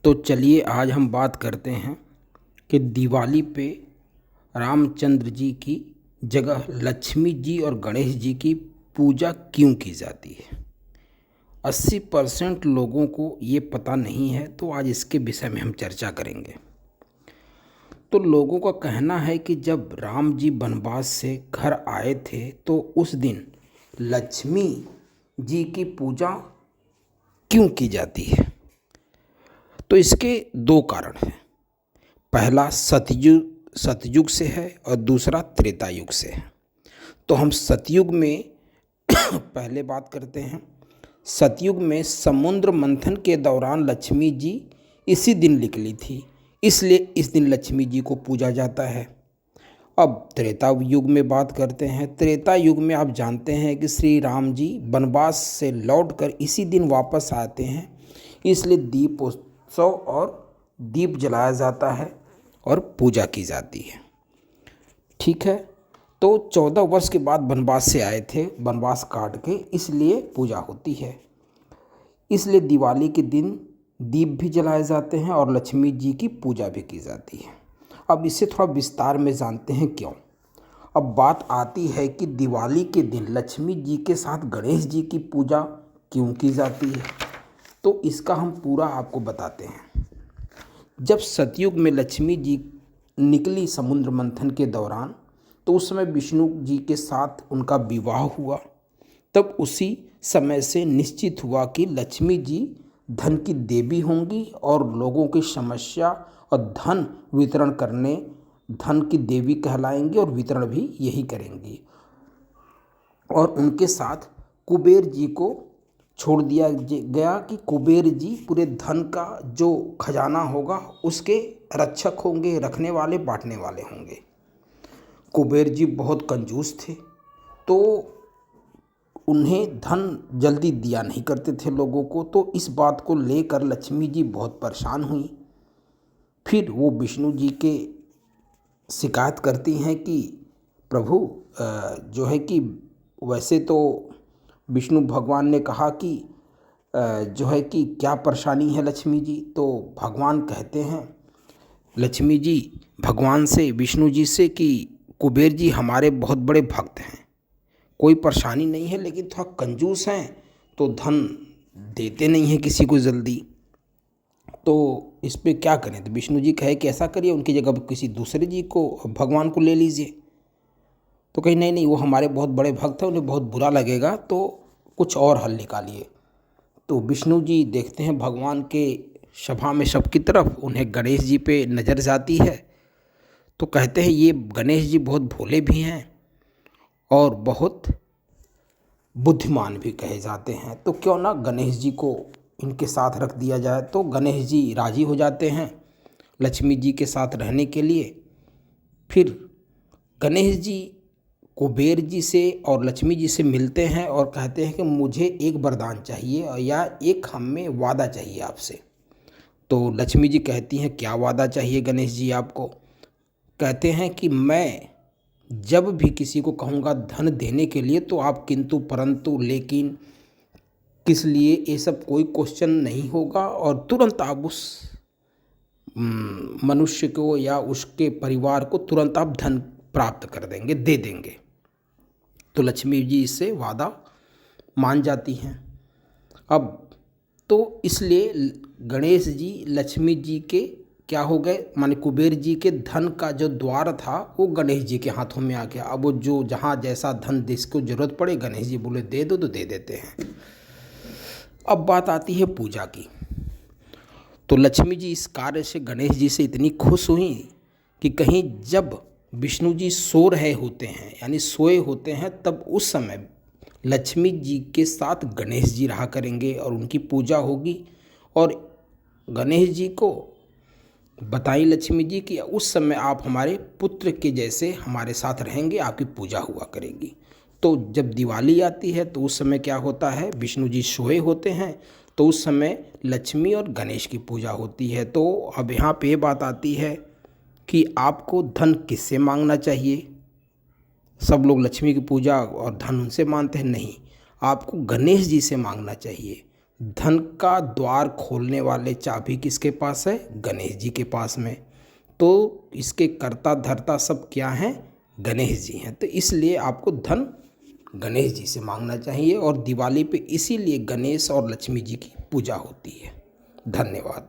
तो चलिए आज हम बात करते हैं कि दिवाली पे रामचंद्र जी की जगह लक्ष्मी जी और गणेश जी की पूजा क्यों की जाती है। 80% लोगों को ये पता नहीं है, तो आज इसके विषय में हम चर्चा करेंगे। तो लोगों का कहना है कि जब राम जी वनवास से घर आए थे तो उस दिन लक्ष्मी जी की पूजा क्यों की जाती है। तो इसके दो कारण हैं। पहला सतयुग से है और दूसरा त्रेता युग से है। तो हम सतयुग में पहले बात करते हैं। सतयुग में समुद्र मंथन के दौरान लक्ष्मी जी इसी दिन निकली थी, इसलिए इस दिन लक्ष्मी जी को पूजा जाता है। अब त्रेता युग में बात करते हैं। त्रेता युग में आप जानते हैं कि श्री राम जी वनवास से लौटकर इसी दिन वापस आते हैं, इसलिए दीपोत्सव और दीप जलाया जाता है और पूजा की जाती है। ठीक है। तो 14 वर्ष के बाद वनवास से आए थे, वनवास काट के, इसलिए पूजा होती है। इसलिए दिवाली के दिन दीप भी जलाए जाते हैं और लक्ष्मी जी की पूजा भी की जाती है। अब इसे थोड़ा विस्तार में जानते हैं क्यों। अब बात आती है कि दिवाली के दिन लक्ष्मी जी के साथ गणेश जी की पूजा क्यों की जाती है। तो इसका हम पूरा आपको बताते हैं। जब सतयुग में लक्ष्मी जी निकली समुद्र मंथन के दौरान, तो उस समय विष्णु जी के साथ उनका विवाह हुआ। तब उसी समय से निश्चित हुआ कि लक्ष्मी जी धन की देवी होंगी और लोगों की समस्या और धन वितरण करने धन की देवी कहलाएंगी और वितरण भी यही करेंगी। और उनके साथ कुबेर जी को छोड़ दिया गया कि कुबेर जी पूरे धन का जो खजाना होगा उसके रक्षक होंगे, रखने वाले, बांटने वाले होंगे। कुबेर जी बहुत कंजूस थे, तो उन्हें धन जल्दी दिया नहीं करते थे लोगों को। तो इस बात को लेकर लक्ष्मी जी बहुत परेशान हुई। फिर वो विष्णु जी के शिकायत करती हैं कि प्रभु जो है कि वैसे तो विष्णु भगवान ने कहा कि जो है कि क्या परेशानी है लक्ष्मी जी। तो भगवान कहते हैं लक्ष्मी जी भगवान से, विष्णु जी से, कि कुबेर जी हमारे बहुत बड़े भक्त हैं, कोई परेशानी नहीं है, लेकिन थोड़ा कंजूस हैं, तो धन देते नहीं हैं किसी को जल्दी। तो इस पे क्या करें। तो विष्णु जी कहे कि ऐसा करिए, उनकी जगह किसी दूसरे जी को, भगवान को ले लीजिए। तो कहीं नहीं नहीं, वो हमारे बहुत बड़े भक्त हैं, उन्हें बहुत बुरा लगेगा, तो कुछ और हल निकालिए। तो विष्णु जी देखते हैं भगवान के सभा में सबकी तरफ, उन्हें गणेश जी पे नज़र जाती है। तो कहते हैं ये गणेश जी बहुत भोले भी हैं और बहुत बुद्धिमान भी कहे जाते हैं, तो क्यों ना गणेश जी को इनके साथ रख दिया जाए। तो गणेश जी राजी हो जाते हैं लक्ष्मी जी के साथ रहने के लिए। फिर गणेश जी कुबेर जी से और लक्ष्मी जी से मिलते हैं और कहते हैं कि मुझे एक वरदान चाहिए या एक हम में वादा चाहिए आपसे। तो लक्ष्मी जी कहती हैं क्या वादा चाहिए गणेश जी आपको। कहते हैं कि मैं जब भी किसी को कहूँगा धन देने के लिए, तो आप किंतु परंतु लेकिन किस लिए, ये सब कोई क्वेश्चन नहीं होगा, और तुरंत आप उस मनुष्य को या उसके परिवार को तुरंत आप धन प्राप्त कर देंगे, दे देंगे। तो लक्ष्मी जी इससे वादा मान जाती हैं। अब तो इसलिए गणेश जी लक्ष्मी जी के क्या हो गए, माने कुबेर जी के धन का जो द्वार था वो गणेश जी के हाथों में आ गया। अब वो जो जहाँ जैसा धन जिसको जरूरत पड़े, गणेश जी बोले दे दो तो दे देते हैं। अब बात आती है पूजा की। तो लक्ष्मी जी इस कार्य से गणेश जी से इतनी खुश हुई कि कहीं जब विष्णु जी सो रहे होते हैं, यानी सोए होते हैं, तब उस समय लक्ष्मी जी के साथ गणेश जी रहा करेंगे और उनकी पूजा होगी। और गणेश जी को बताई लक्ष्मी जी कि उस समय आप हमारे पुत्र के जैसे हमारे साथ रहेंगे, आपकी पूजा हुआ करेगी। तो जब दिवाली आती है तो उस समय क्या होता है, विष्णु जी सोए होते हैं, तो उस समय लक्ष्मी और गणेश की पूजा होती है। तो अब यहाँ पे बात आती है कि आपको धन किससे मांगना चाहिए। सब लोग लक्ष्मी की पूजा और धन उनसे मानते हैं, नहीं, आपको गणेश जी से मांगना चाहिए। धन का द्वार खोलने वाले चाबी किसके पास है? गणेश जी के पास में। तो इसके कर्ता धर्ता सब क्या हैं? गणेश जी हैं। तो इसलिए आपको धन गणेश जी से मांगना चाहिए और दिवाली पे इसीलिए गणेश और लक्ष्मी जी की पूजा होती है। धन्यवाद।